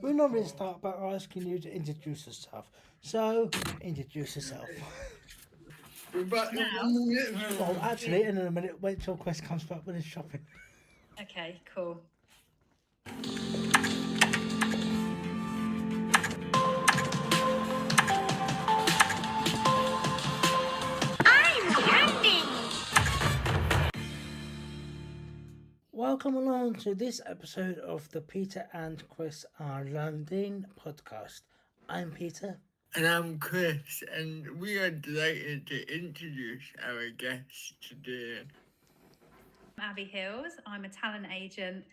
We normally start by asking you to introduce yourself. So, introduce yourself. But Now, Well, actually, in a minute, wait till Chris comes back with his shopping. okay, cool. I'm learning. Welcome along to this episode of the Peter and Chris Are Learnding podcast. I'm Peter. and I'm Chris, and we are delighted to introduce our guest today. I'm Abbie Hills. I'm a talent agent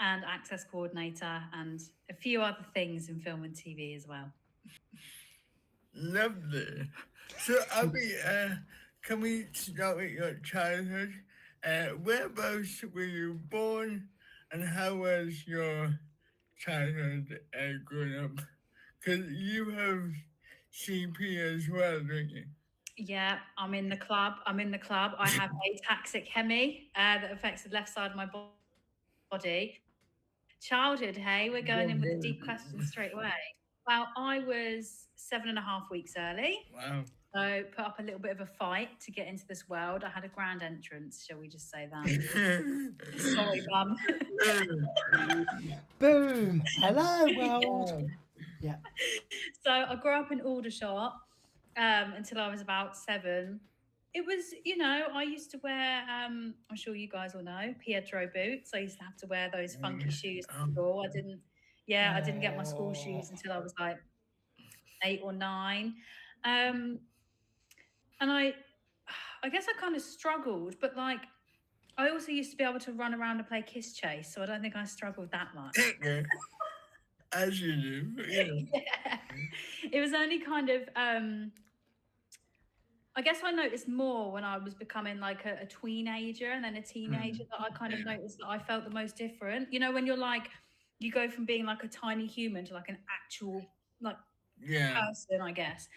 and access coordinator and a few other things in film and TV as well. Lovely. So, Abby, can we start with your childhood? Whereabouts were you born, and how was your childhood growing up? Because you have CP as well, don't you? Yeah, I'm in the club. I have ataxic hemi that affects the left side of my body. Childhood, hey, we're going in with the deep questions straight away. Well, I was 7.5 weeks early. Wow. So put up a little bit of a fight to get into this world. I had a grand entrance, shall we just say that? Sorry, mum. Boom! Hello, world! Yeah. So I grew up in Aldershot until I was about 7. It was, I used to wear, I'm sure you guys all know, Pietro boots. I used to have to wear those funky shoes to school. I didn't get my school shoes until I was like 8 or 9. Um, and I guess I kind of struggled, but like, I also used to be able to run around and play kiss chase. So I don't think I struggled that much. As you do. Yeah. It was only kind of I guess I noticed more when I was becoming like a teenager and then a teenager that I kind of noticed that I felt the most different. You know, when you're like, you go from being like a tiny human to like an actual like person, I guess.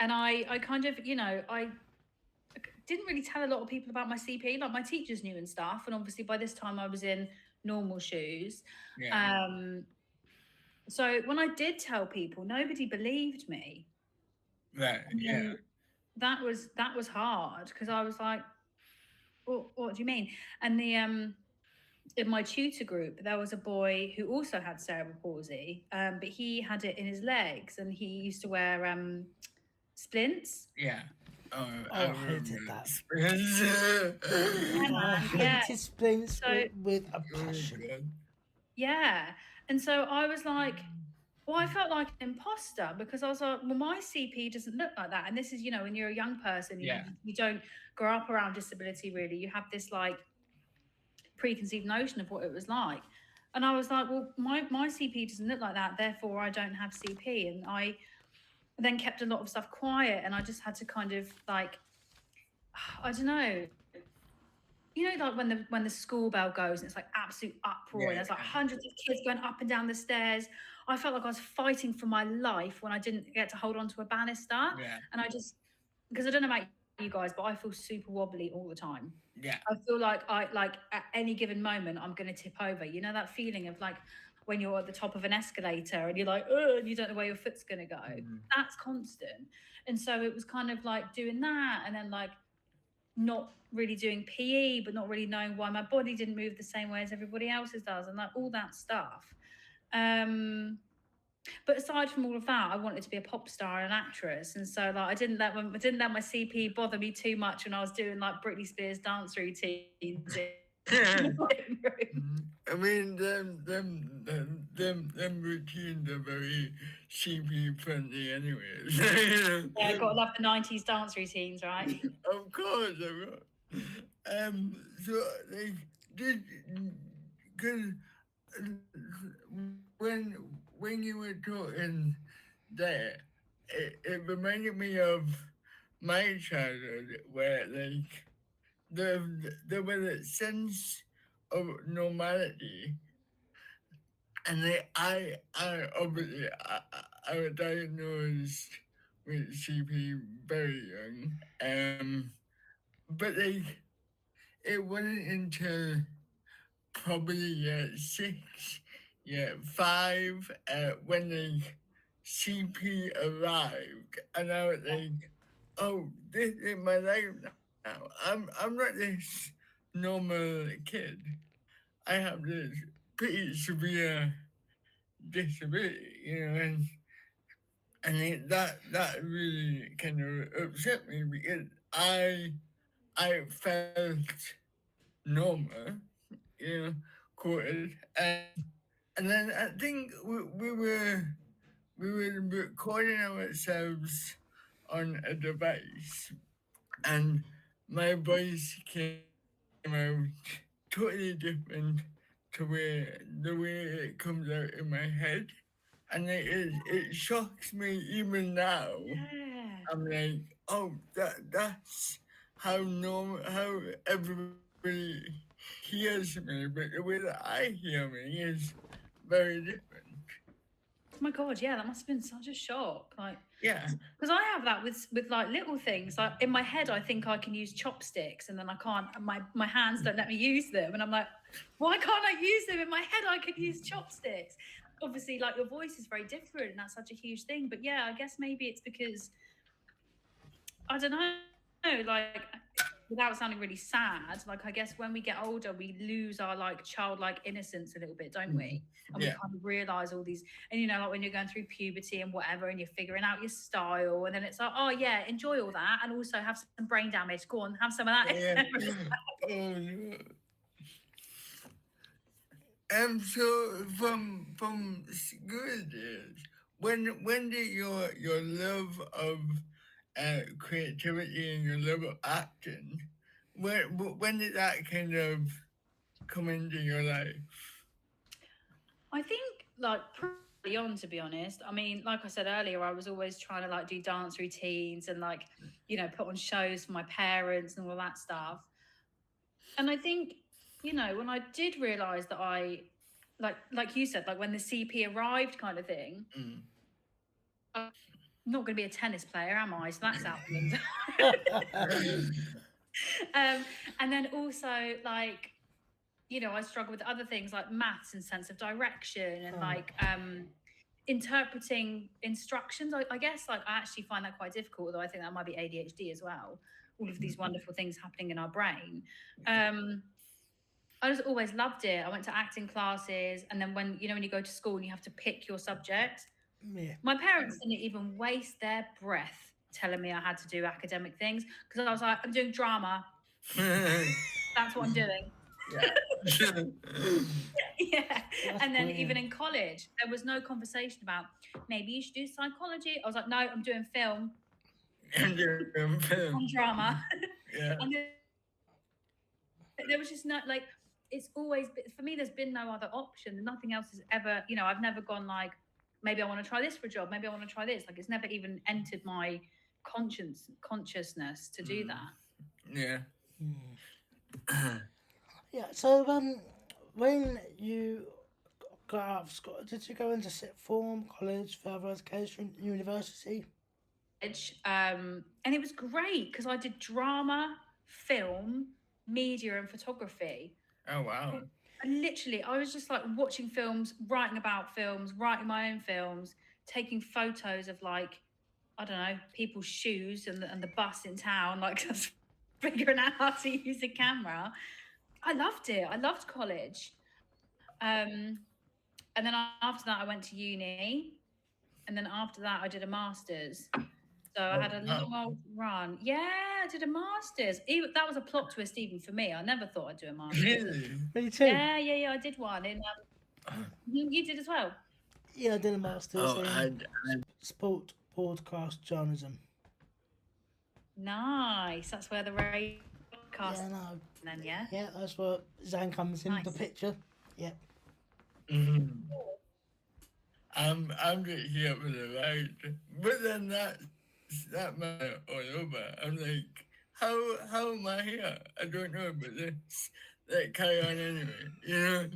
And I kind of, I didn't really tell a lot of people about my CP. Like my teachers knew and stuff, and obviously by this time I was in normal shoes. So when I did tell people, nobody believed me. Right. And that was hard because I was like, what do you mean? And the in my tutor group, there was a boy who also had cerebral palsy, but he had it in his legs, and he used to wear splints. Yeah. I hated that. Yeah, I man, yeah. hated splints So with a passion. yeah, and so I was like, well, I felt like an imposter because I was like, well, my CP doesn't look like that. And this is, when you're a young person, you don't grow up around disability really. You have this like preconceived notion of what it was like. And I was like, well, my CP doesn't look like that, therefore I don't have CP. And I then kept a lot of stuff quiet, and I just had to kind of like, I don't know. Like when the school bell goes and it's like absolute uproar, and there's like hundreds of kids going up and down the stairs. I felt like I was fighting for my life when I didn't get to hold on to a banister. And I just, because I don't know about you guys, but I feel super wobbly all the time. I feel like at any given moment I'm going to tip over. You know that feeling of like when you're at the top of an escalator and you're like, oh, and you don't know where your foot's going to go. That's constant. And so it was kind of like doing that, and then like not really doing PE, but not really knowing why my body didn't move the same way as everybody else's does, and like all that stuff. But aside from all of that, I wanted to be a pop star and an actress, and so like I didn't let my CP bother me too much when I was doing like Britney Spears dance routines. I mean, them routines are very CP friendly, anyways. Yeah, I gotta love the '90s dance routines, right? Of course. So like, because when you were talking there, it reminded me of my childhood, where like there was a sense of normality, and I obviously I was diagnosed with CP very young, but like it wasn't until probably 6 5 when the CP arrived, and I was like, "Oh, this is my life now. I'm not this normal kid. I have this pretty severe disability, that really kind of upset me because I felt normal, you know, quoted, and then I think we were recording ourselves on a device, and my voice came out totally different to the way it comes out in my head, and it shocks me even now. Yeah. I'm like, oh, that's how everybody hears me, but the way that I hear me is very different. Oh my god, yeah, that must have been such a shock. Like, Yeah. because I have that with like little things. Like in my head, I think I can use chopsticks, and then I can't. And my hands don't let me use them, and I'm like, why can't I use them? In my head, I could use chopsticks. Obviously, like your voice is very different, and that's such a huge thing. But yeah, I guess maybe it's because I don't know, like without sounding really sad, like I guess when we get older, we lose our like childlike innocence a little bit, don't we? And we Yeah. kind of realize all these, and like when you're going through puberty and whatever, and you're figuring out your style, and then it's like, oh yeah, enjoy all that, and also have some brain damage. Go on, have some of that. Yeah. Oh no. So from school days, when did your love of creativity and your love of acting, when did that kind of come into your life? I think like pretty on, to be honest. I mean, like I said earlier, I was always trying to like do dance routines and like put on shows for my parents and all that stuff. And I think when I did realize that I like you said, like when the CP arrived kind of thing, I'm not going to be a tennis player, am I? So that's out the window. And then also like I struggle with other things like maths and sense of direction and like interpreting instructions. I guess like I actually find that quite difficult, although I think that might be ADHD as well. All of these wonderful things happening in our brain. I just always loved it. I went to acting classes, and then when you go to school and you have to pick your subject, my parents didn't even waste their breath telling me I had to do academic things because I was like, I'm doing drama. That's what I'm doing. Yeah. Yeah. And then even in college, there was no conversation about maybe you should do psychology. I was like, no, I'm doing film. And On drama. Yeah. And there was just not like, it's always for me, there's been no other option. Nothing else has ever, I've never gone like, maybe I want to try this for a job, maybe I want to try this. Like it's never even entered my consciousness to do that. Yeah. Yeah. So when you got out of school, did you go into sixth form, college, further education, university? And it was great because I did drama, film, media, and photography. Oh wow. I was just like watching films, writing about films, writing my own films, taking photos of like, I don't know, people's shoes and the bus in town, like just figuring out how to use a camera. I loved it. I loved college. And then after that, I went to uni. And then after that, I did a master's. So I had a long old run. Yeah, I did a master's. That was a plot twist even for me. I never thought I'd do a master's. Really? Me too. Yeah. I did one. You did as well? Yeah, I did a master's in I sport broadcast journalism. Nice. That's where the radio podcast. Yeah, no. Then yeah. Yeah, that's where Zan comes in the picture. Yeah. I'm just here for the ride, but then that matter all over. I'm like, how am I here? I don't know, but let's carry on anyway.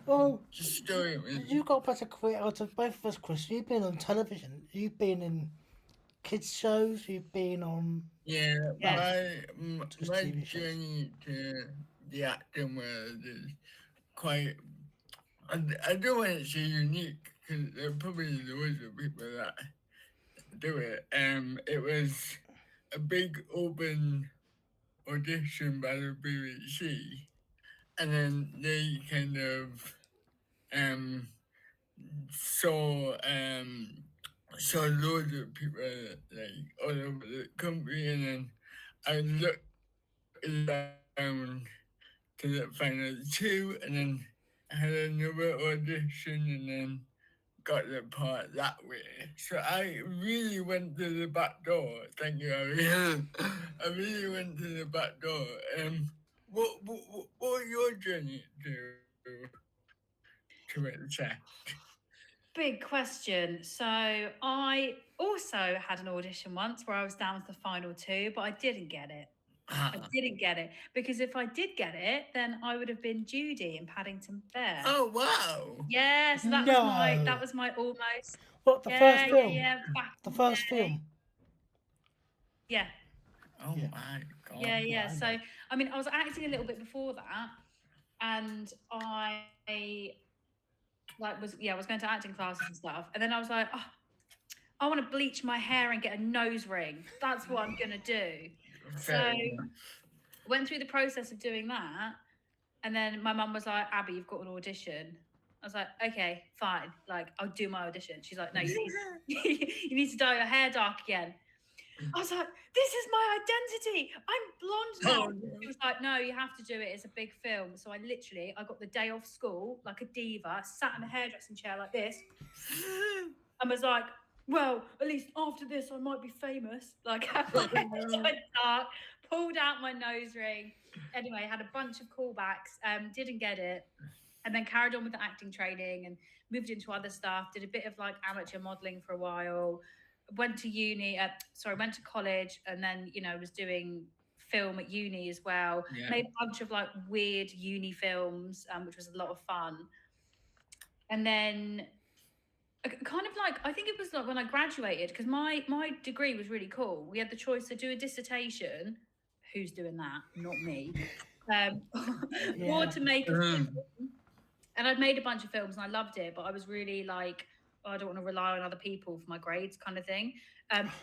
Well, Just story. you got better career out of both of us, Chris. You've been on television. You've been in kids shows. You've been on. Yeah, my TV shows. journey to the acting world is quite I don't want to say unique because there probably loads of people that do it. It was a big open audition by the BBC, and then they kind of um saw saw loads of people like all over the country, and then I looked down to the final two, and then I had another audition, and then got the part that way. So I really went to the back door. Thank you, Abbie. I really went to the back door. What was your journey to accept? Big question. So I also had an audition once where I was down to the final two, but I didn't get it. I didn't get it because if I did get it, then I would have been Judy in Paddington Bear. Oh wow! Yeah, so that was my almost. What, the first film? Yeah, back The in first day. film? Yeah. Oh Yeah. my god! Yeah. So I mean, I was acting a little bit before that, and I was going to acting classes and stuff, and then I was like, oh, I want to bleach my hair and get a nose ring. That's what I'm gonna do. Fair So enough. went through the process of doing that, and then my mum was like, Abbie, you've got an audition. I was like, okay, fine, like I'll do my audition. She's like, no, you need to dye your hair dark again. I was like, this is my identity. I'm blonde now. She was like, no, you have to do it. It's a big film. So I got the day off school like a diva, sat in a hairdressing chair like this, and was like, well, at least after this, I might be famous. Like, I went dark, pulled out my nose ring. Anyway, had a bunch of callbacks, didn't get it, and then carried on with the acting training and moved into other stuff. Did a bit of like amateur modelling for a while. Went to college, and then was doing film at uni as well. Yeah. Made a bunch of like weird uni films, which was a lot of fun. And then kind of like, I think it was like when I graduated, because my degree was really cool. We had the choice to do a dissertation. Who's doing that? Not me. Or to make a film. And I'd made a bunch of films and I loved it, but I was really like, I don't want to rely on other people for my grades kind of thing.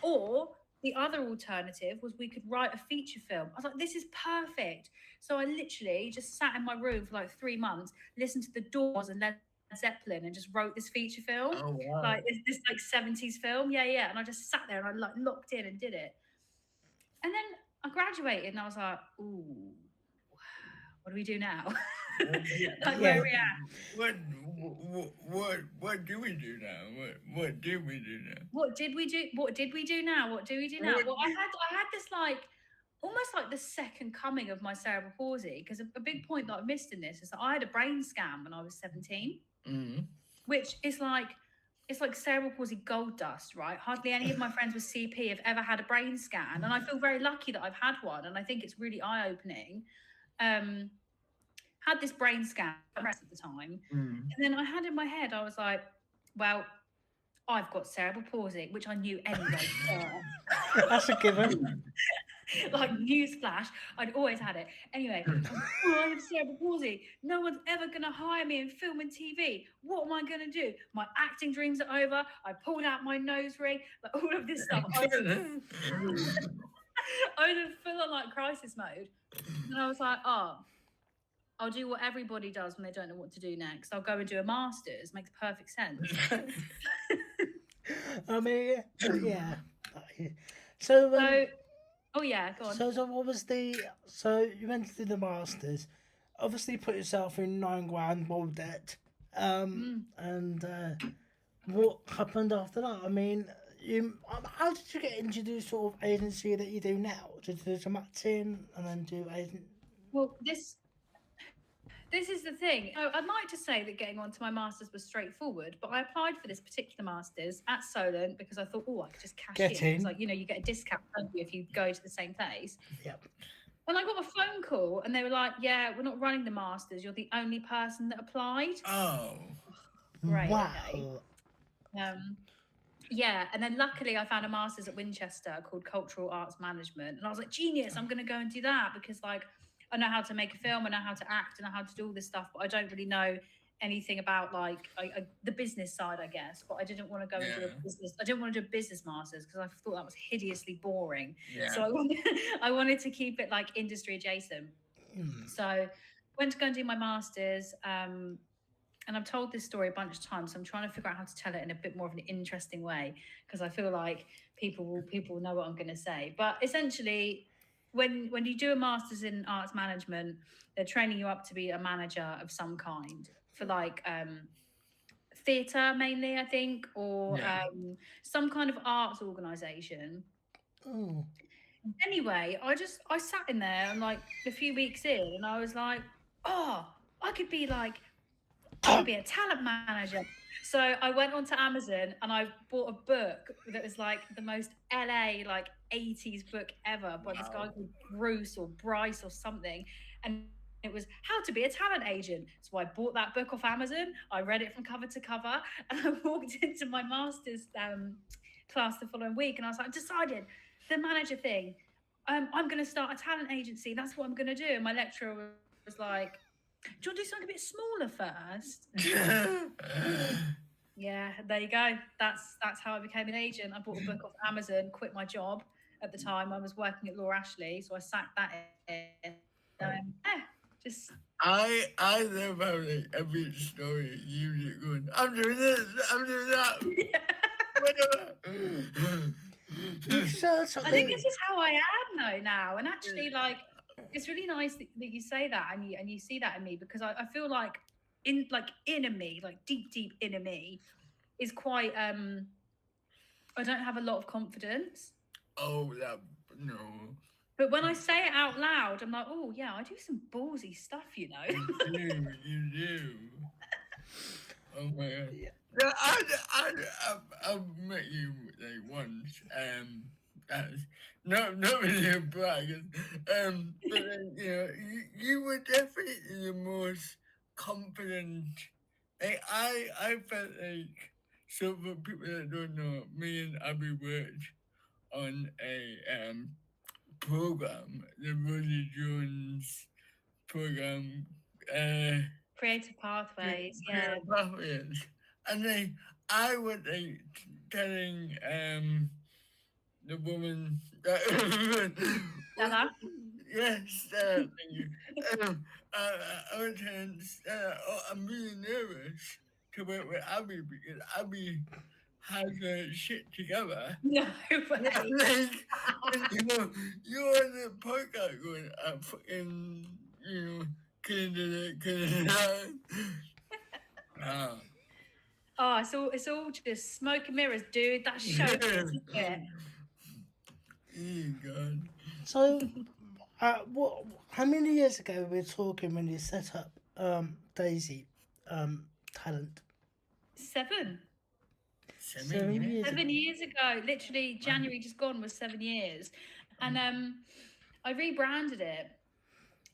Or the other alternative was we could write a feature film. I was like, this is perfect. So I literally just sat in my room for like 3 months, listened to The Doors and Led Zeppelin, and just wrote this feature film. Oh wow! Like this like 70s film. Yeah. And I just sat there and I like locked in and did it. And then I graduated and I was like, ooh, what do we do now? Like, where are we at? What do we do now? What do we do now? What did we do? What did we do now? What do we do now? Well, I had this like almost like the second coming of my cerebral palsy, because a big point that I missed in this is that I had a brain scan when I was 17, which is like, it's like cerebral palsy gold dust, right? Hardly any of my friends with CP have ever had a brain scan, and I feel very lucky that I've had one, and I think it's really eye-opening. Had this brain scan at the time, and then I had in my head, I was like, well, I've got cerebral palsy, which I knew anyway. That's a given. Like, newsflash, I'd always had it. Anyway, I have cerebral palsy. No one's ever going to hire me in film and TV. What am I going to do? My acting dreams are over. I pulled out my nose ring, like all of this stuff. I was in full on like crisis mode. And I was like, oh, I'll do what everybody does when they don't know what to do next. I'll go and do a master's. Makes perfect sense. I mean, yeah. So, oh yeah, go on. So what was so you went to do the masters, obviously put yourself in 9 grand more debt, and what happened after that? I mean, how did you get into the sort of agency that you do now? Did you do some acting and then do agent? Well, this is the thing. I'd like to say that getting onto my masters was straightforward, but I applied for this particular masters at Solent because I thought, I could just cash in. It's like, you get a discount, don't you, if you go to the same place. Yep. And I got a phone call and they were like, yeah, we're not running the masters. You're the only person that applied. Oh. Great. Wow. Okay. Yeah, and then luckily I found a master's at Winchester called Cultural Arts Management. And I was like, genius, I'm going to go and do that because, like, I know how to make a film, I know how to act, I know how to do all this stuff, but I don't really know anything about like the business side, I guess. But I didn't want to go into a Yeah. business. I didn't want to do a business masters because I thought that was hideously boring. Yeah. So I wanted to keep it like industry adjacent. So went to go and do my masters. And I've told this story a bunch of times, so I'm trying to figure out how to tell it in a bit more of an interesting way because I feel like people will know what I'm going to say. But essentially, when you do a master's in arts management, they're training you up to be a manager of some kind for like theatre mainly, I think, or Yeah. some kind of arts organisation. Oh. Anyway, I sat in there and like a few weeks in, and I was like, oh, I could be a talent manager. So I went onto Amazon and I bought a book that was like the most LA like 80s book ever by this guy called Bruce or Bryce or something. And it was how to be a talent agent. So I bought that book off Amazon. I read it from cover to cover and I walked into my master's class the following week and I was like, decided the manager thing. I'm going to start a talent agency. That's what I'm going to do. And my lecturer was like, do you want to do something a bit smaller first? Yeah, there you go. That's how I became an agent. I bought a book off Amazon, quit my job at the time. I was working at Law Ashley, so I sacked that in. Just I love how like every story you get going, I'm doing this, I'm doing that. Whatever. I think this is how I am though now. And actually like it's really nice that you say that and you see that in me because I feel like inner me, like deep inner me is quite I don't have a lot of confidence. Oh, that no. But when I say it out loud, I'm like, oh yeah, I do some ballsy stuff, you know. You do. Oh my god. Yeah. Yeah, I've met you like once. That's not really a brag. But like, you know, you were definitely the most confident. Like I felt like, so for people that don't know, me and Abbie worked on a program, the Rosie Jones program. Creative pathways, yeah. Pathways. And then I was like telling the woman Stella? yes, thank you. I was telling Stella, oh, I'm really nervous to work with Abbie because Abbie has her shit together. No way. Like, you know, you're on the podcast going, I'm fucking, you know, couldn't do that. Oh, it's all just smoke and mirrors, dude. That's show, isn't it? God. So, what? How many years ago were we talking when you set up Daisy Talent? 7 7 years. 7 years ago. Literally, January just gone was 7 years, and I rebranded it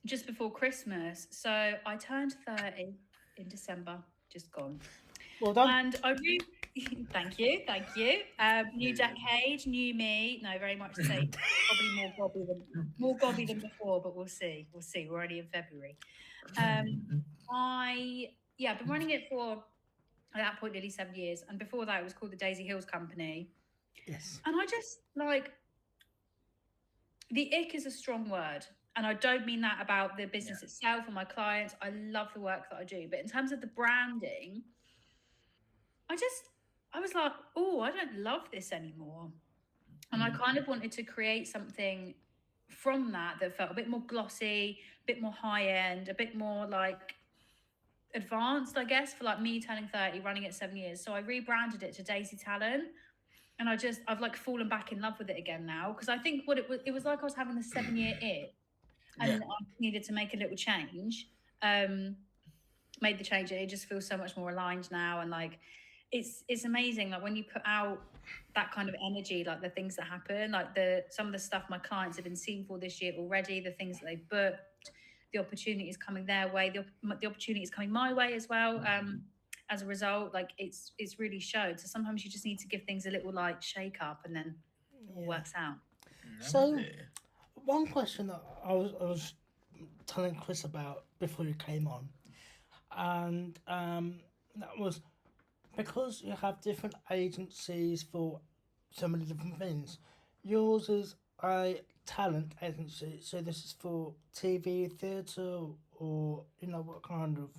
just before Christmas. So I turned 30 in December, just gone. Well done. And thank you. New decade, new me. No, very much the same. Probably more gobby than before, but we'll see. We're only in February. I've been running it for at that point nearly 7 years, and before that it was called the Daisy Hills Company. Yes. And I just like the ick is a strong word. And I don't mean that about the business itself or my clients. I love the work that I do. But in terms of the branding, I was like, oh, I don't love this anymore. And I kind of wanted to create something from that felt a bit more glossy, a bit more high end, a bit more like advanced, I guess, for like me turning 30, running it 7 years. So I rebranded it to Daisy Talent. And I've like fallen back in love with it again now. Because I think what it was like I was having the 7-year it. And I needed to make a little change. Made the change and it just feels so much more aligned now. And like, it's amazing. Like when you put out that kind of energy, like the things that happen, like some of the stuff my clients have been seen for this year already, the things that they've booked, the opportunities coming their way, the opportunities coming my way as well. As a result, like it's really showed. So sometimes you just need to give things a little like shake up and then it all works out. So one question that I was telling Chris about before you came on, and that was because you have different agencies for so many different things. Yours is a talent agency, so this is for TV, theatre, or what kind of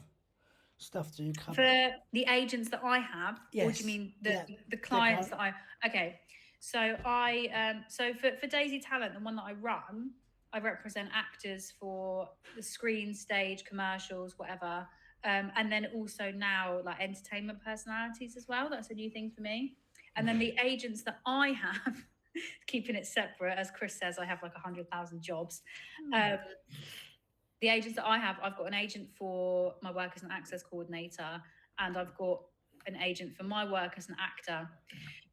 stuff do you cover? For the agents that I have, or do Yes. you mean Yeah. the clients that I? Okay, so so for Daisy Talent, the one that I run, I represent actors for the screen, stage, commercials, whatever, and then also now like entertainment personalities as well. That's a new thing for me. And then the agents that I have, keeping it separate, as Chris says, I have like 100,000 jobs. The agents that I have, I've got an agent for my work as an access coordinator, and I've got an agent for my work as an actor.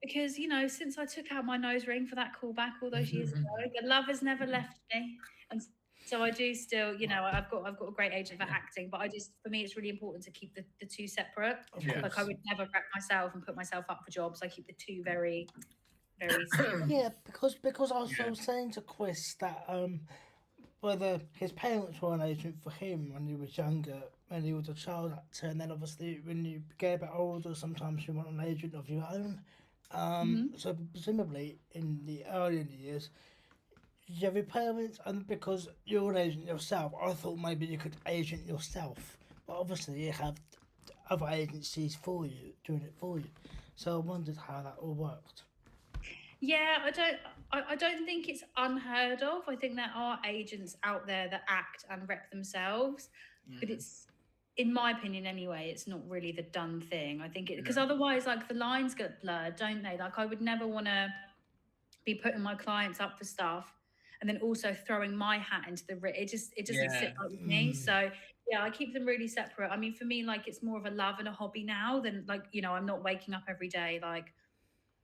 Because, since I took out my nose ring for that callback all those years ago, the love has never left me. And so I do still, I've got a great agent for acting, but for me, it's really important to keep the two separate. Yes. Like I would never wreck myself and put myself up for jobs. I keep the two very, very separate. Yeah, because I was saying to Chris that whether his parents were an agent for him when he was younger, when he was a child actor, and then obviously when you get a bit older, sometimes you want an agent of your own. So presumably in the earlier years, you have your parents, and because you're an agent yourself, I thought maybe you could agent yourself, but obviously you have other agencies for you doing it for you. So I wondered how that all worked. Yeah, I don't think it's unheard of. I think there are agents out there that act and rep themselves, but it's, in my opinion anyway, it's not really the done thing. I think because otherwise, like, the lines get blurred, don't they? Like, I would never want to be putting my clients up for stuff and then also throwing my hat into the it doesn't sit right with me. So yeah, I keep them really separate. I mean, for me, like, it's more of a love and a hobby now than, like, I'm not waking up every day like,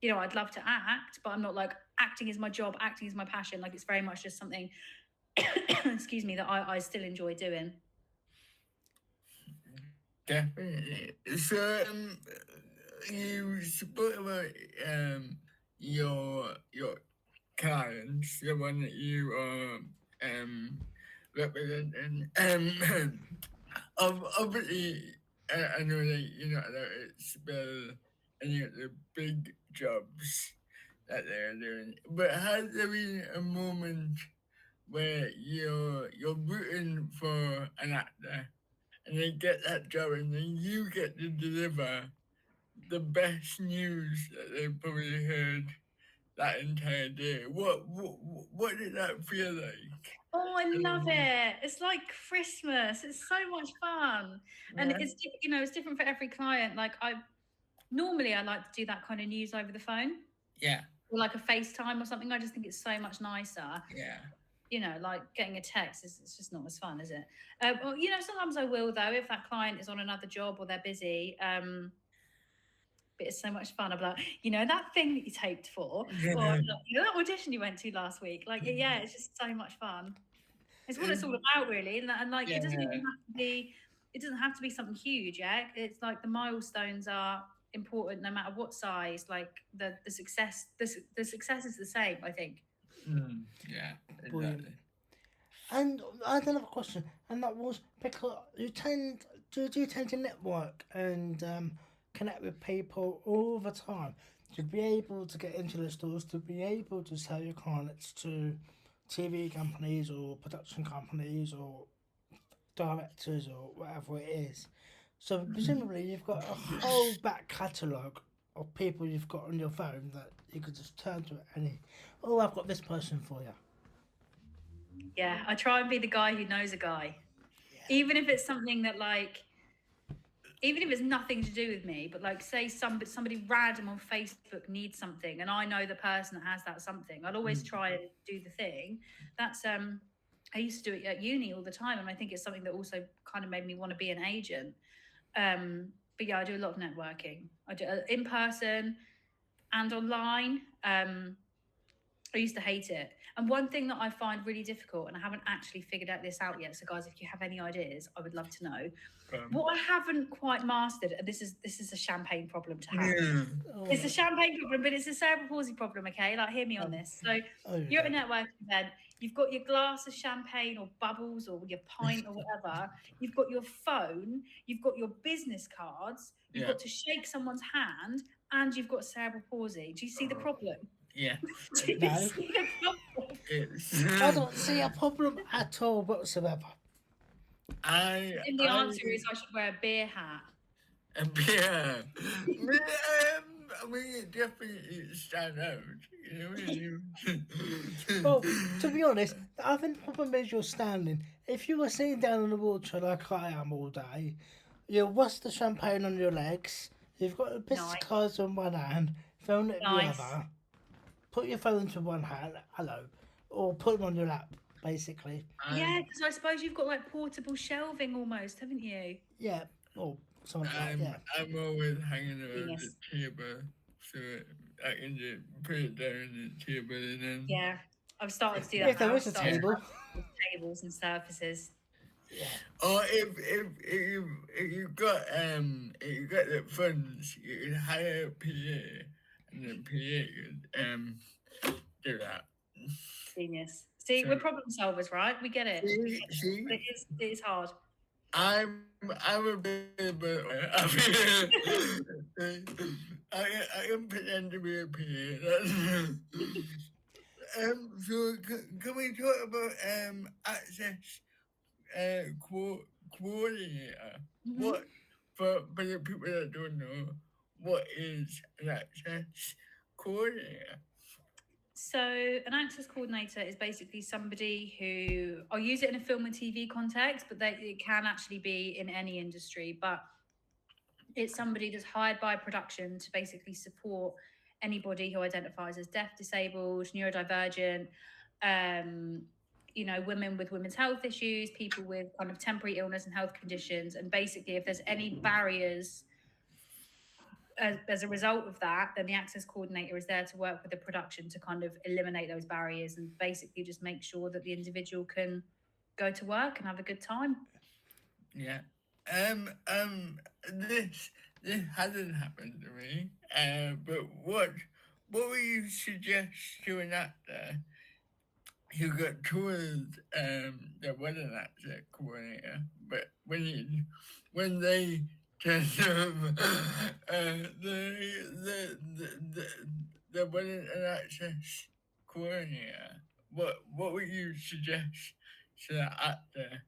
I'd love to act, but I'm not like, acting is my job, acting is my passion. Like, it's very much just something, excuse me, that I still enjoy doing. Definitely. So, you spoke about your clients, the one that you are representing. Obviously, I know that you're not allowed to spell any of the big jobs that they're doing, but has there been a moment where you're rooting for an actor and they get that job and then you get to deliver the best news that they've probably heard that entire day? What did that feel like? Oh, I love it. It's like Christmas. It's so much fun. And it's, it's different for every client. Like, normally I like to do that kind of news over the phone. Yeah. Or like a FaceTime or something. I just think it's so much nicer. Yeah. Like getting a text it's just not as fun, is it? Well, sometimes I will, though, if that client is on another job or they're busy. But it's so much fun. I'm like, that thing that you taped for, or that audition you went to last week. Like, yeah, it's just so much fun. It's what it's all about, really. And like, it doesn't even have to be. It doesn't have to be something huge. Yeah, it's like the milestones are important no matter what size. Like the success, the success is the same, I think. Yeah, Brilliant. exactly. And I had another question, and that was because you tend to network and connect with people all the time to be able to get into the stores, to be able to sell your clients to TV companies or production companies or directors or whatever it is. So presumably you've got a whole back catalogue of people you've got on your phone that you could just turn to at any. Oh, I've got this person for you. Yeah, I try and be the guy who knows a guy, even if it's something that, like, even if it's nothing to do with me, but like, say somebody random on Facebook needs something and I know the person that has that something, I'll always try and do the thing. That's I used to do it at uni all the time, and I think it's something that also kind of made me want to be an agent. But yeah, I do a lot of networking. I do in person and online. I used to hate it. And one thing that I find really difficult, and I haven't actually figured this out yet. So, guys, if you have any ideas, I would love to know. What I haven't quite mastered, and this is a champagne problem to have. Yeah. It's a champagne problem, but it's a cerebral palsy problem, okay? Like, hear me on this. So, you're at a networking event, you've got your glass of champagne or bubbles or your pint or whatever, you've got your phone, you've got your business cards, you've got to shake someone's hand, and you've got cerebral palsy. Do you see the problem? Yeah. Do you No. see the problem? I don't see a problem at all whatsoever. And the answer is I should wear a beer hat. Yeah. I mean, it definitely stand out. You know. Well, to be honest, I think the problem is you're standing. If you were sitting down in the wheelchair like I am all day, you'll wash the champagne on your legs, you've got the business cards on one hand, phone at the other, put your phone into one hand, or put them on your lap, basically. Yeah, because I suppose you've got like portable shelving almost, haven't you? Yeah, or something like that, yeah. I'm always hanging around the table, so I can just put it down on the table and then. Yeah, I've started to do that. If there is a table. Tables and surfaces. Yeah. Or if you got the funds, you can hire a PA, and the PA could do that. Genius. See, we're problem solvers, right? We get it. See? It is hard. I'm a bit, but I can pretend to be a PA. So can we talk about access coordinator? Mm-hmm. What for the people that don't know, what is an access coordinator? So an access coordinator is basically somebody who, I'll use it in a film and TV context, but it can actually be in any industry, but it's somebody that's hired by production to basically support anybody who identifies as deaf, disabled, neurodivergent, women with women's health issues, people with kind of temporary illness and health conditions. And basically, if there's any barriers as a result of that, then the access coordinator is there to work with the production to kind of eliminate those barriers and basically just make sure that the individual can go to work and have a good time. Yeah. This hasn't happened to me. But what would you suggest to an actor who got told there was an access coordinator, but when they turned up, there wasn't an access coordinator? What would you suggest to that actor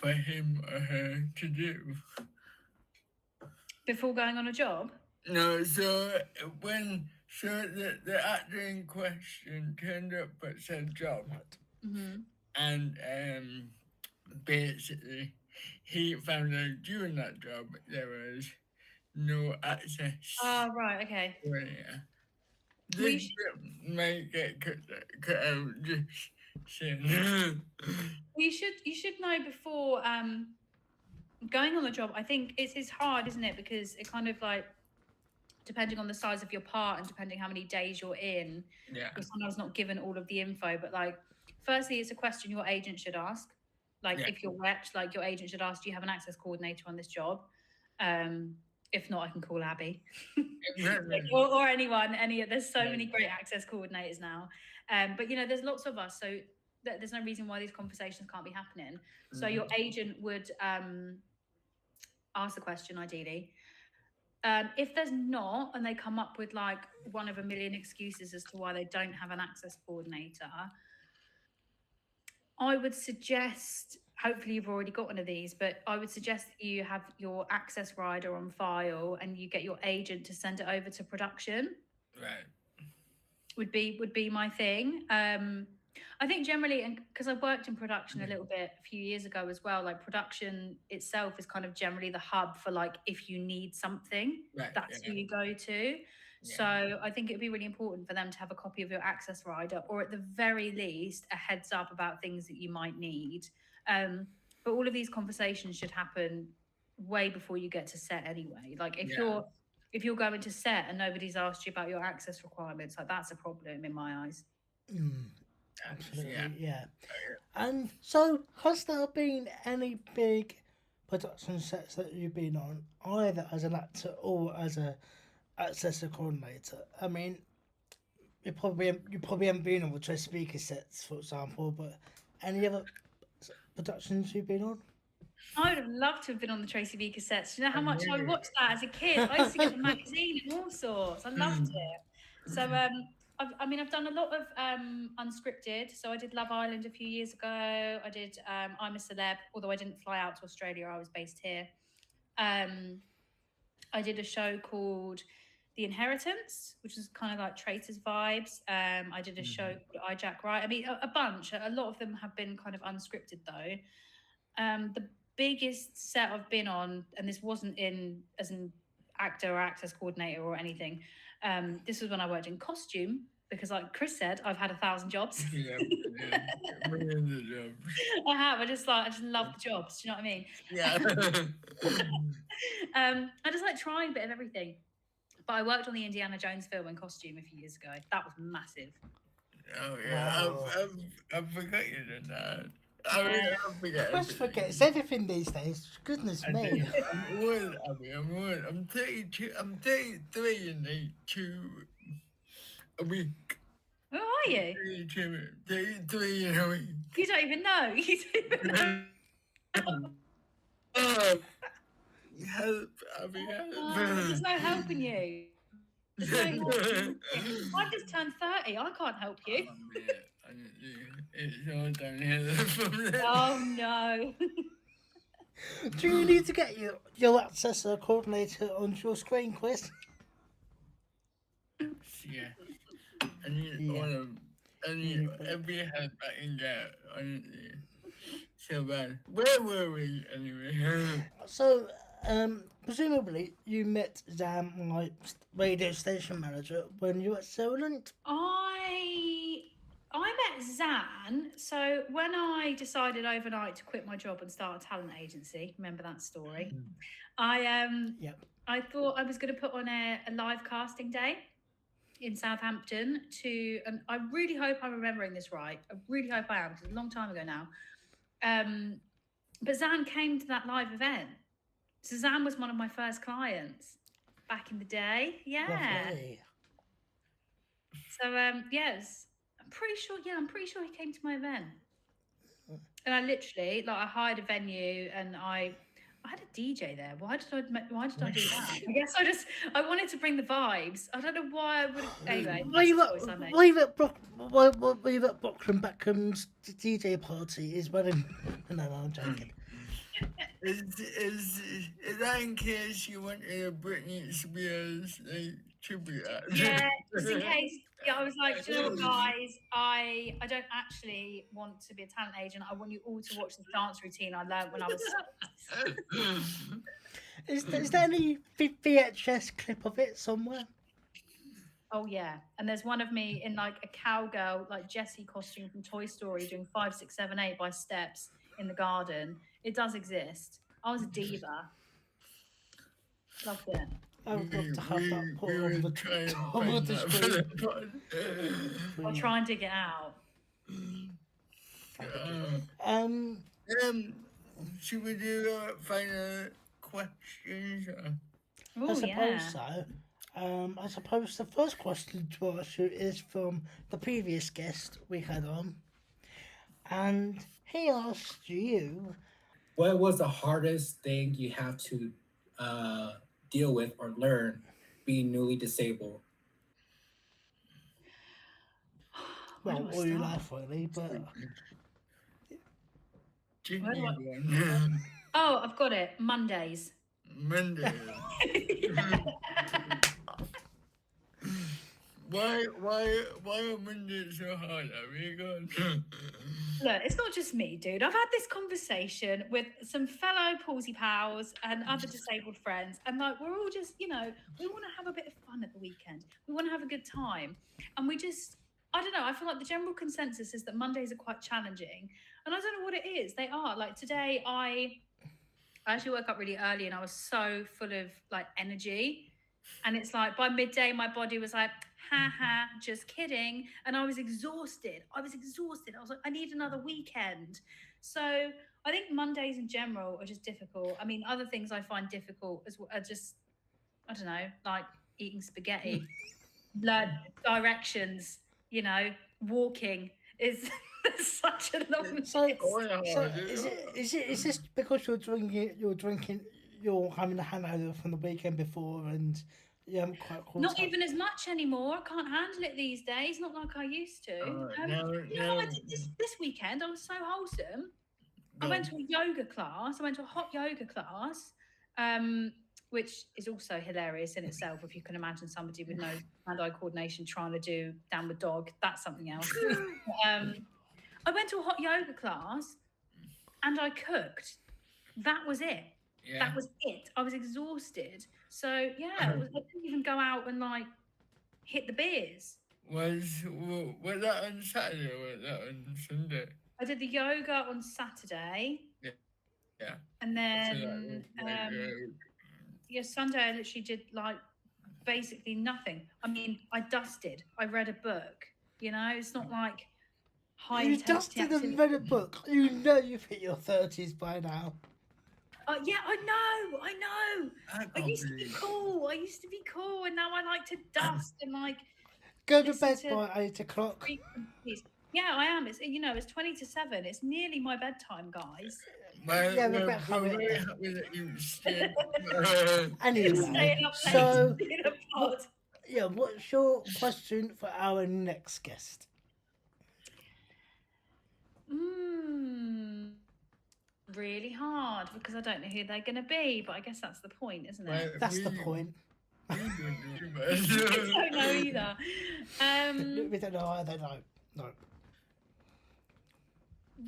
for him or her to do? Before going on a job? No, so the actor in question turned up at said job, and basically he found out during that job there was no access. Oh, right, okay. Yeah. This might get cut out, just saying. You should know before going on the job. I think it's hard, isn't it? Because it kind of like, depending on the size of your part and depending how many days you're in, you're sometimes not given all of the info. But like, firstly, it's a question your agent should ask. Like, if you're wet, like your agent should ask, do you have an access coordinator on this job? If not, I can call Abbie or anyone. There's so many great access coordinators now. But there's lots of us, so there's no reason why these conversations can't be happening. So your agent would ask the question ideally. If there's not, and they come up with like one of a million excuses as to why they don't have an access coordinator, I would suggest, hopefully you've already got one of these, but I would suggest that you have your access rider on file and you get your agent to send it over to production. Right. Would be my thing. I think generally, and because I've worked in production a little bit a few years ago as well, like production itself is kind of generally the hub for like, if you need something, that's who you go to. So I think it'd be really important for them to have a copy of your access rider, or at the very least a heads up about things that you might need. But all of these conversations should happen way before you get to set anyway. Like if you're if you're going to set and nobody's asked you about your access requirements, like that's a problem in my eyes. Absolutely, yeah. And so, has there been any big production sets that you've been on, either as an actor or as a accessor coordinator? I mean, you probably haven't been on the Trace Speaker sets, for example, but any other productions you've been on? I would have loved to have been on the Tracy B cassettes. Do you know how much I watched that as a kid? I used to get the magazine and all sorts. I loved it. So I've done a lot of unscripted. So I did Love Island a few years ago. I did I'm a Celeb, although I didn't fly out to Australia. I was based here. I did a show called The Inheritance, which is kind of like Traitors vibes. I did a show called I Jack Right. I mean, a bunch. A lot of them have been kind of unscripted though. The biggest set I've been on, and this wasn't in as an actor or access coordinator or anything. This was when I worked in costume, because like Chris said, I've had 1,000 jobs. Millions of jobs. I have. I just love the jobs. Do you know what I mean? Yeah. I just like trying a bit of everything. But I worked on the Indiana Jones film in costume a few years ago. That was massive. Oh yeah, Wow. I forgot you did that. I forget. Chris forgets everything these days. Goodness me. I'm old, Abbie. I'm old. I'm 32. I'm 33 in 2 a week. Who are you? 33 in a week. You don't even know. You don't even know. Help, Abbie, help. There's no helping you. There's no helping you. I just turned 30. I can't help you. It's all downhill from there. Oh no. Do you need to get your accessor coordinator onto your screen, Chris? Yeah. I need all of them. I need every help I can get, honestly. So bad. Where were we anyway? So, presumably you met Zam, my radio station manager, when you were at Solent. I met Zan. So when I decided overnight to quit my job and start a talent agency, remember that story? Yep. I thought I was going to put on a live casting day in Southampton and I really hope I'm remembering this right. I really hope I am, because it's a long time ago now. But Zan came to that live event. So Zan was one of my first clients back in the day. Yeah. Lovely. So yes, I'm pretty sure he came to my event. And I literally, I hired a venue and I had a DJ there. Why did I do that? I guess I wanted to bring the vibes. I don't know why I would. Anyway, Were you at Brockland Beckham's DJ party? Is when no, I'm joking. Is that in case you wanted a Britney Spears tribute act? Yeah, just in case. Yeah, I was like, do you know what, guys? I don't actually want to be a talent agent. I want you all to watch this dance routine I learned when I was. Is there any VHS clip of it somewhere? Oh yeah, and there's one of me in like a cowgirl, like Jessie costume from Toy Story, doing 5, 6, 7, 8 by steps in the garden. It does exist. I was a diva. Loved it. I would love to have that put on the screen. I'll try and dig it out. Should we do final questions? Oh, I suppose yeah. so. I suppose the first question to ask you is from the previous guest we had on. And he asked you, what was the hardest thing you have to deal with or learn being newly disabled? well, all you laugh really, but Oh, I've got it. Mondays. Monday. Why are Mondays so hard? Look, it's not just me, dude. I've had this conversation with some fellow palsy pals and other disabled friends, and like we're all just, we want to have a bit of fun at the weekend. We want to have a good time, and I don't know. I feel like the general consensus is that Mondays are quite challenging, and I don't know what it is. They are. Like today, I actually woke up really early, and I was so full of like energy. And it's like by midday, my body was like, ha ha, just kidding. And I was exhausted. I was like, I need another weekend. So I think Mondays in general are just difficult. I mean, other things I find difficult as well are just, I don't know, like eating spaghetti, learn directions, walking is such a long list. So is this because you're having a hangover from the weekend before and you haven't quite caught Not up? even as much anymore. I can't handle it these days. Not like I used to. You know what I did this weekend? I was so wholesome. I went to a yoga class. I went to a hot yoga class, which is also hilarious in itself. If you can imagine somebody with no hand-eye coordination trying to do downward dog, that's something else. I went to a hot yoga class and I cooked. That was it. Yeah. That was it. I was exhausted. So yeah, I didn't even go out and like hit the beers. Was that on Saturday or was that on Sunday? I did the yoga on Saturday. Yeah. And then Sunday I literally did like basically nothing. I mean, I dusted. I read a book. It's not like high You intensity dusted activity. and read a book. You know you've hit your 30s by now. Yeah, I know. I used to be cool. And now I like to dust and like Go to listen bed to by 8 o'clock. frequencies. Yeah, I am. It's 20 to 7. It's nearly my bedtime, guys. Yeah, we're but how very it- happy that you stayed. Anyway, Staying up late so in a pod. yeah, what's your question for our next guest? Really hard because I don't know who they're going to be, but I guess that's the point, isn't it? Well, That's the point. We I don't know either. We don't know either. No.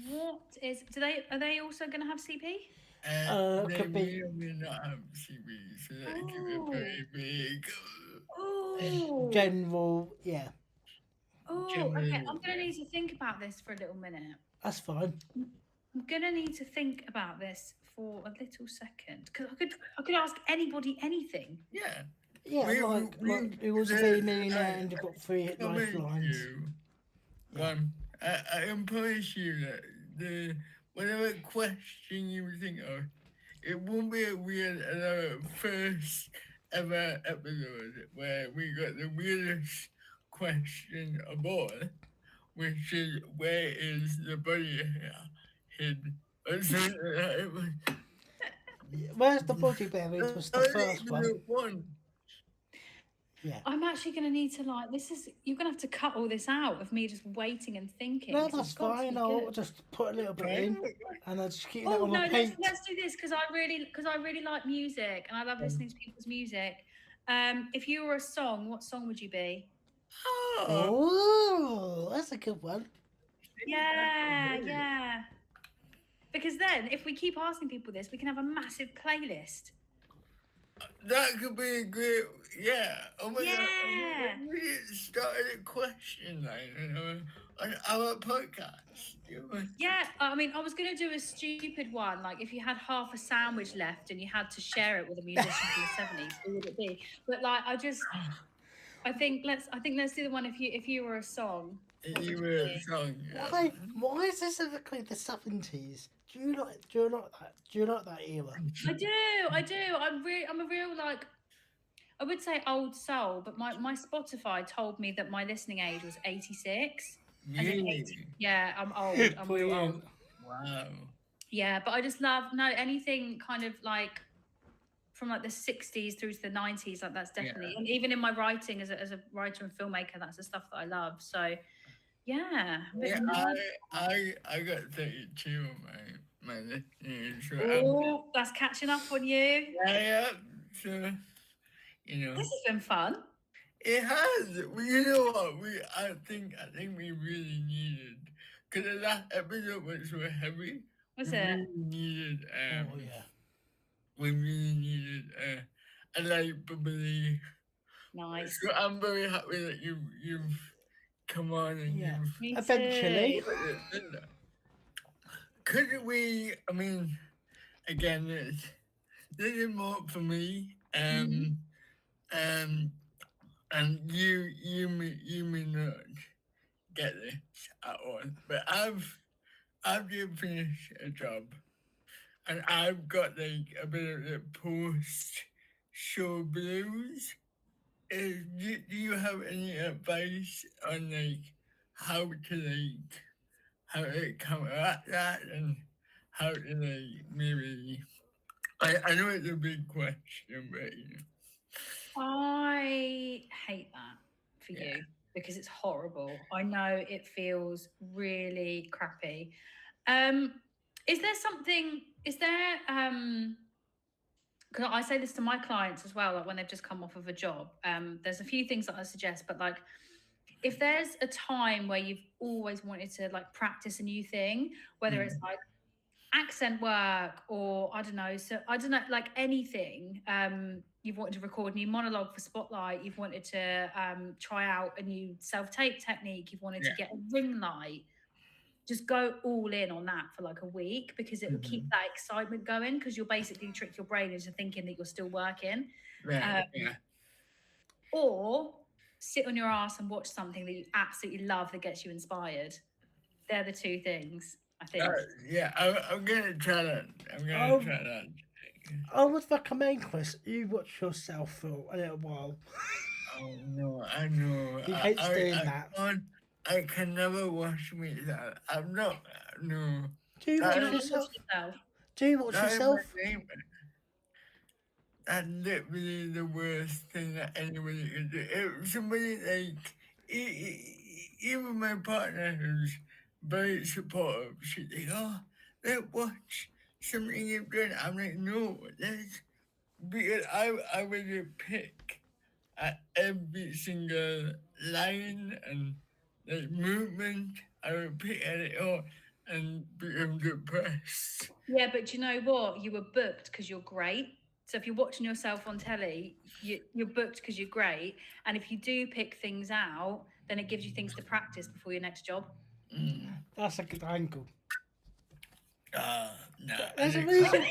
What is? Are they also going to have CP? They could be. may not have CB, so that could be very big. Oh. General, yeah, Oh, okay. I'm going to need to think about this for a little minute. that's fine. I'm going to need to think about this for a little second because I could ask anybody anything. Yeah. Yeah, like it was a very millionaire and you've got 3 lifelines. I promise you that whatever question you think of, it won't be a weird first ever episode where we got the weirdest question of all, which is where is the body hid? Where's the body buried was the first one. Yeah. I'm actually going to need to you're going to have to cut all this out of me just waiting and thinking. No, 'cause that's it's got to be fine. I'll good. just put a little bit in and I'll just keep that Oh on no, my paint. let's do this because I really like music and I love listening to people's music. If you were a song, what song would you be? Oh, that's a good one. Yeah. Because then, if we keep asking people this, we can have a massive playlist. That could be a great, yeah. Oh my Yeah. God. We started a question line on our podcast. Yeah, I mean, I was going to do a stupid one, like if you had half a sandwich left and you had to share it with a musician from the 70s, who would it be? But like, I think let's do the one if you were a song. You were a song. Why is this specifically the 70s? Do you like that era? I do. I'm a real like, I would say old soul, but my Spotify told me that my listening age was 86. Really? Yeah, I'm old. I'm real old. Wow. Yeah, but I just love anything kind of like from like the 60s through to the 90s. Like that's definitely, and even in my writing as a writer and filmmaker, that's the stuff that I love. So yeah. I got 32 on my listening. Oh, that's catching up on you. Yeah. So, this has been fun. It has. Well, you know what? I think we really needed, because the last episode was so heavy. Was we it? Really needed. We really needed a light bubbly. Nice. So I'm very happy that you've come on and Me eventually. too. Could we? I mean, again, this is more for me. and you may not get this at all, but I've just finished a job, and I've got like a bit of the post show blues. Do you have any advice on like how to counteract that, and how to like maybe I know it's a big question, but I hate that for Yeah. you because it's horrible. I know it feels really crappy. Is there something? Is there? Because I say this to my clients as well, like when they've just come off of a job. There's a few things that I suggest, but like if there's a time where you've always wanted to like practice a new thing, whether it's like accent work or I don't know, like anything, you've wanted to record a new monologue for Spotlight, you've wanted to try out a new self-tape technique, you've wanted to get a ring light, just go all in on that for like a week, because it will keep that excitement going, because you'll basically trick your brain into thinking that you're still working. Or sit on your ass and watch something that you absolutely love that gets you inspired. They're the two things, I think. I'm gonna try that. Try that. I would recommend, Chris, you watch yourself for a little while. Oh no, I know. He hates doing that. I can never watch myself. I'm not. No. Do you watch yourself? Do you watch yourself? That's literally the worst thing that anybody can do. If somebody like, even my partner who's very supportive, she's like, oh, let's watch something you've done. I'm like, no, because I would pick at every single line and like movement. I would pick at it all and become depressed. Yeah, but you know what? You were booked because you're great. So if you're watching yourself on telly, you're booked because you're great. And if you do pick things out, then it gives you things to practice before your next job. That's a good angle. No. There's a reason.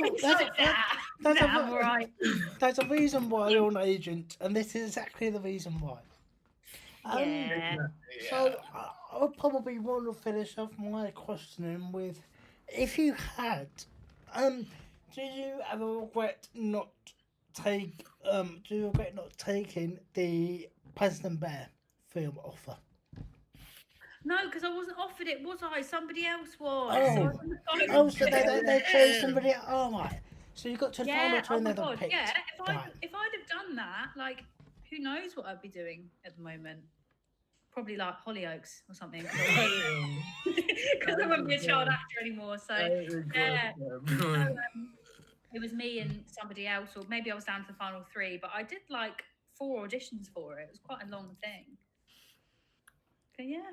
There's a reason why you're an agent, and this is exactly the reason why. So I would probably want to finish off my questioning with, if you had, do you ever regret not taking the President Bear film offer? No, because I wasn't offered it, was I? Somebody else was. So they chose somebody else. Oh my! So you got to the final two and then picked. Yeah, if I'd have done that, like, who knows what I'd be doing at the moment? Probably like Hollyoaks or something. Because I wouldn't be a child actor anymore. So yeah, it was me and somebody else, or maybe I was down to the final three. But I did like 4 auditions for it. It was quite a long thing. But yeah.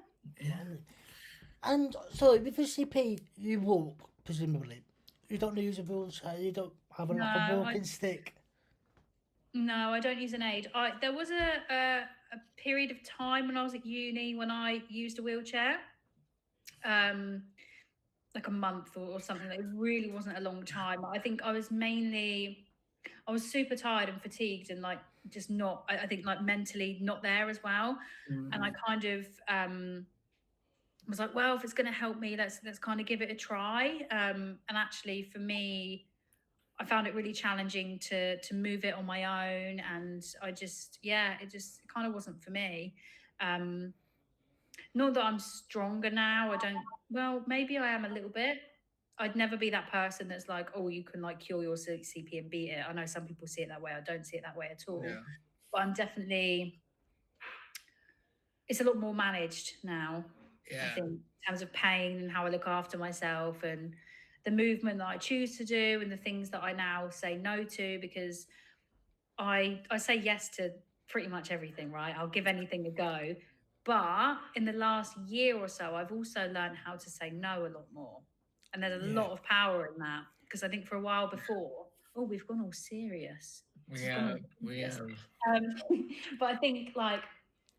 And so with the CP, you walk presumably. You don't use a wheelchair. You don't have a walking stick. No, I don't use an aid. There was a period of time when I was at uni when I used a wheelchair, like a month or something. It really wasn't a long time. I think I was super tired and fatigued and like just not, I think like mentally not there as well. And I kind of was like, well, if it's going to help me, let's kind of give it a try. And actually for me, I found it really challenging to move it on my own, and it just kind of wasn't for me. Not that I'm stronger now. Well, maybe I am a little bit. I'd never be that person that's like, oh, you can like cure your CP and beat it. I know some people see it that way. I don't see it that way at all. Yeah. But I'm definitely, it's a lot more managed now. Yeah. I think in terms of pain and how I look after myself and the movement that I choose to do and the things that I now say no to, because I say yes to pretty much everything, right? I'll give anything a go. But in the last year or so, I've also learned how to say no a lot more. And there's a lot of power in that, because I think for a while before, we've gone all serious. We have. But I think like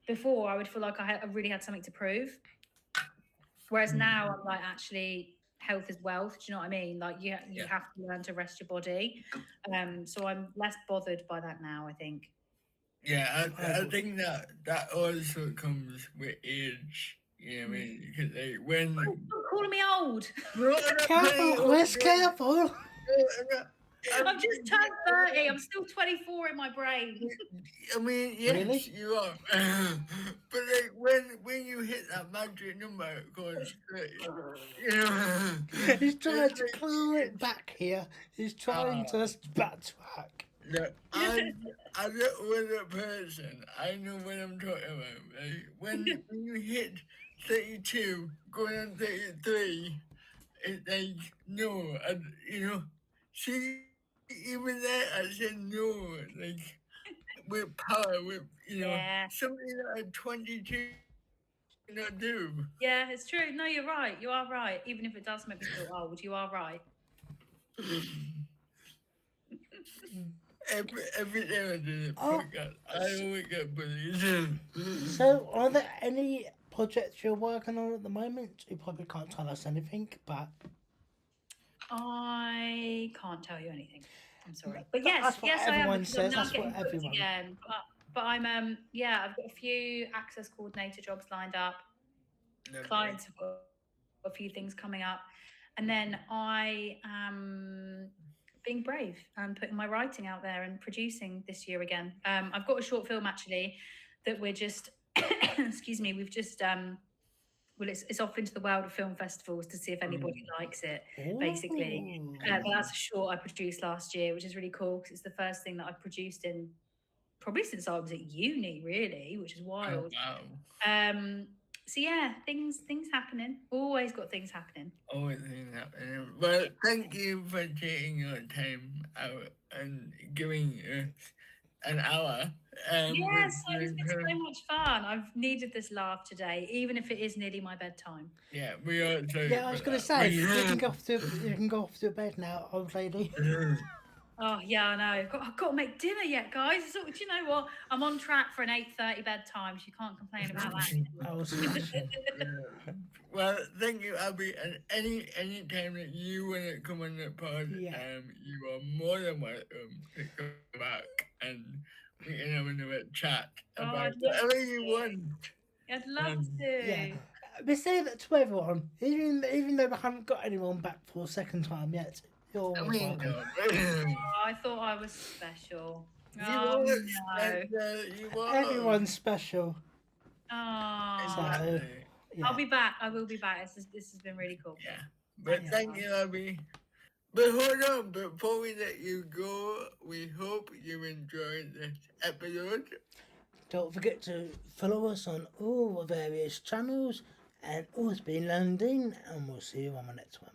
before, I would feel like I really had something to prove. Whereas now I'm like, actually, health is wealth. Do you know what I mean? Like you have to learn to rest your body. So I'm less bothered by that now, I think. Yeah, I think that also comes with age. You know what I mean? Because like when Stop calling me old. Careful, Chris, careful. I've just turned 30. I'm still 24 in my brain. I mean, yes, Really? you are. But like when you hit that magic number, cause you know, He's trying it's to like, claw it back here. He's trying to backtrack. look, as an older person, I know what I'm talking about. Right? When you hit 32, going on 33, it's like no, you know. See, even there, I said no, like with power, with Yeah. something that at 22 not do. Yeah, it's true. No, you're right. You are right. Even if it does make me feel old, you are right. Every time I do the Oh. podcast, I always get bullied. So, are there any projects you're working on at the moment? You probably can't tell us anything, but I can't tell you anything. I'm sorry, but yes, that's what yes, I am. everyone Because says. I'm now That's what getting booked everyone. again. But I'm yeah, I've got a few access coordinator jobs lined up. Clients have got a few things coming up, and then I am being brave and putting my writing out there and producing this year again. I've got a short film actually that we're just excuse me, we've just well, it's off into the world of film festivals to see if anybody likes it, basically. But that's a short I produced last year, which is really cool because it's the first thing that I've produced in probably since I was at uni, really, which is wild. Oh, wow. So yeah, things happening. Always got things happening. Always things happening. Well, thank you for taking your time out and giving an hour. Yes, it's been so much fun. I've needed this laugh today, even if it is nearly my bedtime. Yeah, we are. Yeah, I was going to say you can go off to bed now, old lady. Oh yeah, I know. I've got to make dinner yet, guys. So, do you know what? I'm on track for an 8:30 bedtime, so you can't complain about that. Oh, smashing. Well, thank you, Abbie. And any time that you want to come on the pod, you are more than welcome to come back and we can have another chat about whatever you want. I'd love to. Yeah, we say that to everyone, even though we haven't got anyone back for a second time yet. You're always welcome. I thought I was special. You are Everyone's special. Oh, So, I'll be back. I will be back. This has been really cool. Yeah, but thank you, Abbie. But hold on, before we let you go, we hope you enjoyed this episode. Don't forget to follow us on all the various channels, and always be Learnding, and we'll see you on the next one.